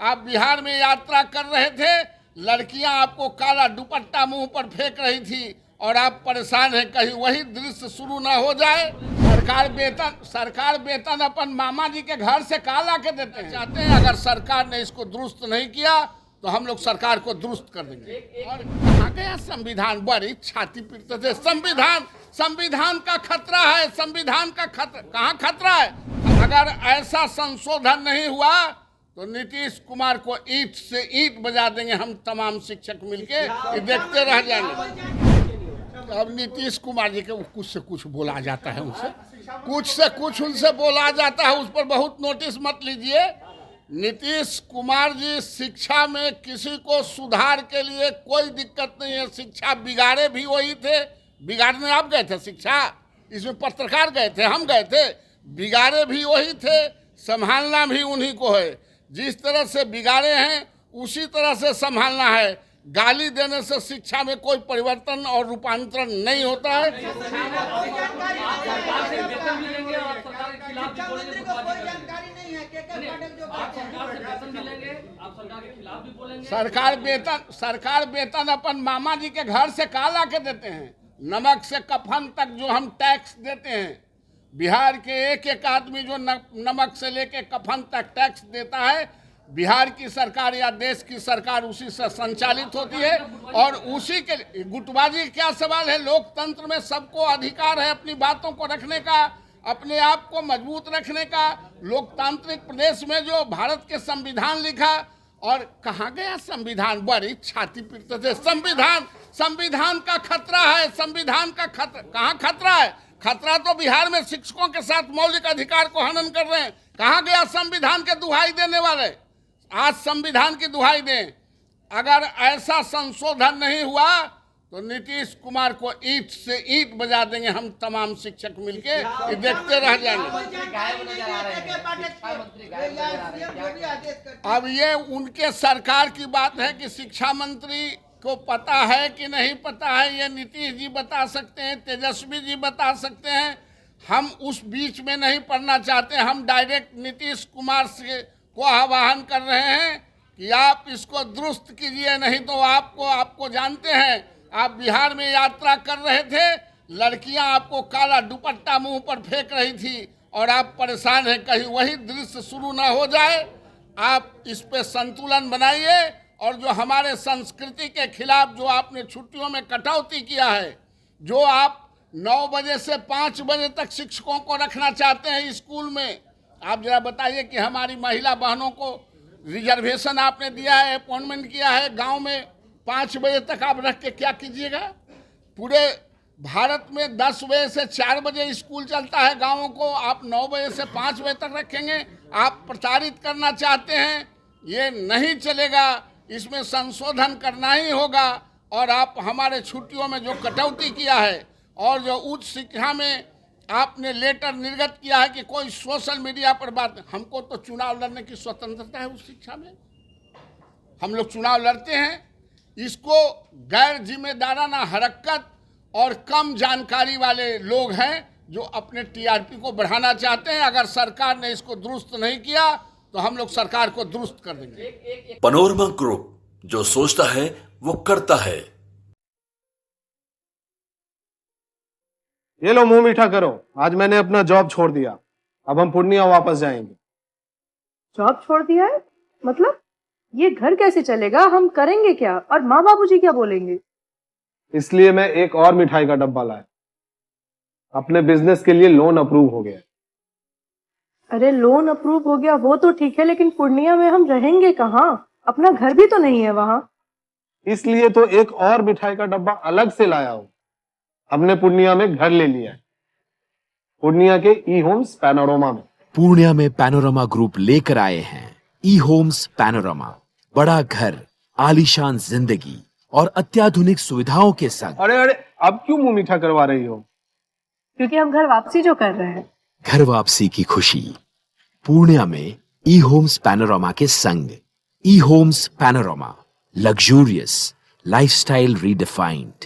आप बिहार में यात्रा कर रहे थे, लड़कियां आपको काला दुपट्टा मुंह पर फेंक रही थी और आप परेशान हैं, कहीं वही दृश्य शुरू ना हो जाए। सरकार वेतन अपन मामा जी के घर से कहाँ ला के देते हैं। चाहते हैं अगर सरकार ने इसको दुरुस्त नहीं किया तो हम लोग सरकार को दुरुस्त कर देंगे। और कहाँ गया संविधान? बड़ी छाती पीटते थे। संविधान का खतरा है, संविधान का खतरा। कहाँ खतरा है? अगर ऐसा संशोधन नहीं हुआ तो नीतीश कुमार को ईंट से ईंट बजा देंगे हम तमाम शिक्षक मिलके, देखते रह जाएंगे। अब नीतीश कुमार जी के कुछ से कुछ बोला जाता है, उनसे कुछ से कुछ उनसे बोला जाता है, उस पर बहुत नोटिस मत लीजिए। नीतीश कुमार जी शिक्षा में किसी को सुधार के लिए कोई दिक्कत नहीं है। शिक्षा बिगाड़े भी वही थे, बिगाड़ने आप गए थे शिक्षा, इसमें पत्रकार गए थे, हम गए थे। बिगाड़े भी वही थे, संभालना भी उन्हीं को है। जिस तरह से बिगाड़े हैं उसी तरह से संभालना है। गाली देने से शिक्षा में कोई परिवर्तन और रूपांतरण नहीं होता है। सरकार वेतन अपन मामा जी के घर से कहाँ ला के देते हैं। नमक से कफन तक जो हम टैक्स देते हैं, बिहार के एक एक आदमी जो नमक से लेके कफन तक टैक्स देता है, बिहार की सरकार या देश की सरकार उसी से संचालित होती है। और उसी के गुटबाजी क्या सवाल है? लोकतंत्र में सबको अधिकार है अपनी बातों को रखने का, अपने आप को मजबूत रखने का। लोकतांत्रिक प्रदेश में जो भारत के संविधान लिखा, और कहाँ गया संविधान? बड़ी छाती पीटते थे। संविधान का खतरा है, संविधान का खतरा। कहाँ खतरा है? खतरा तो बिहार में शिक्षकों के साथ मौलिक अधिकार को हनन कर रहे हैं। कहाँ गया संविधान के दुहाई देने वाले? आज संविधान की दुहाई दें। अगर ऐसा संशोधन नहीं हुआ तो नीतीश कुमार को ईंट से ईंट बजा देंगे हम तमाम शिक्षक मिलके, देखते रह जाएंगे। अब ये उनके सरकार की बात है कि शिक्षा मंत्री को पता है कि नहीं पता है, ये नीतीश जी बता सकते हैं, तेजस्वी जी बता सकते हैं। हम उस बीच में नहीं पढ़ना चाहते। हम डायरेक्ट नीतीश कुमार से को आह्वान कर रहे हैं कि आप इसको दुरुस्त कीजिए, नहीं तो आपको जानते हैं, आप बिहार में यात्रा कर रहे थे, लड़कियां आपको काला दुपट्टा मुंह पर फेंक रही थी और आप परेशान हैं, कहीं वही दृश्य शुरू ना हो जाए। आप इस पे संतुलन बनाइए। और जो हमारे संस्कृति के खिलाफ जो आपने छुट्टियों में कटौती किया है, जो आप 9 बजे से 5 बजे तक शिक्षकों को रखना चाहते हैं स्कूल में, आप जरा बताइए कि हमारी महिला बहनों को रिजर्वेशन आपने दिया है, अपॉइंटमेंट किया है, गांव में 5 बजे तक आप रख के क्या कीजिएगा? पूरे भारत में 10 बजे से 4 बजे स्कूल चलता है गांवों को, आप 9 बजे से 5 बजे तक रखेंगे? आप प्रचारित करना चाहते हैं, ये नहीं चलेगा। इसमें संशोधन करना ही होगा। और आप हमारे छुट्टियों में जो कटौती किया है और जो उच्च शिक्षा में आपने लेटर निर्गत किया है कि कोई सोशल मीडिया पर बात, हमको तो चुनाव लड़ने की स्वतंत्रता है उस शिक्षा में, हम लोग चुनाव लड़ते हैं। इसको गैर जिम्मेदाराना हरकत और कम जानकारी वाले लोग हैं जो अपने टीआरपी को बढ़ाना चाहते हैं। अगर सरकार ने इसको दुरुस्त नहीं किया तो हम लोग सरकार को दुरुस्त कर देंगे। पैनोरमा ग्रुप, जो सोचता है वो करता है। ये लो मुंह मीठा करो, आज मैंने अपना जॉब छोड़ दिया, अब हम पूर्णिया वापस जाएंगे। जॉब छोड़ दिया है? मतलब ये घर कैसे चलेगा? हम करेंगे क्या? और माँ बाबूजी क्या बोलेंगे? इसलिए मैं एक और मिठाई का डब्बा लाया। अपने बिजनेस के लिए लोन अप्रूव हो गया। अरे लोन अप्रूव हो गया वो तो ठीक है, लेकिन पूर्णिया में हम रहेंगे कहाँ? अपना घर भी तो नहीं है वहाँ। इसलिए तो एक और मिठाई का डब्बा अलग से लाया हूँ। हमने पूर्णिया में घर ले लिया है, पूर्णिया के ई होम्स पैनोरमा में। पूर्णिया में पैनोरमा ग्रुप लेकर आए हैं ई होम्स पैनोरमा। बड़ा घर, आलीशान जिंदगी और अत्याधुनिक सुविधाओं के संग। अरे अब क्यों मुंह मीठा करवा रही हो? क्योंकि हम घर वापसी जो कर रहे हैं। घर वापसी की खुशी पूर्णिया में ई होम्स पैनोरमा के संग। E Homes Panorama, luxurious lifestyle redefined.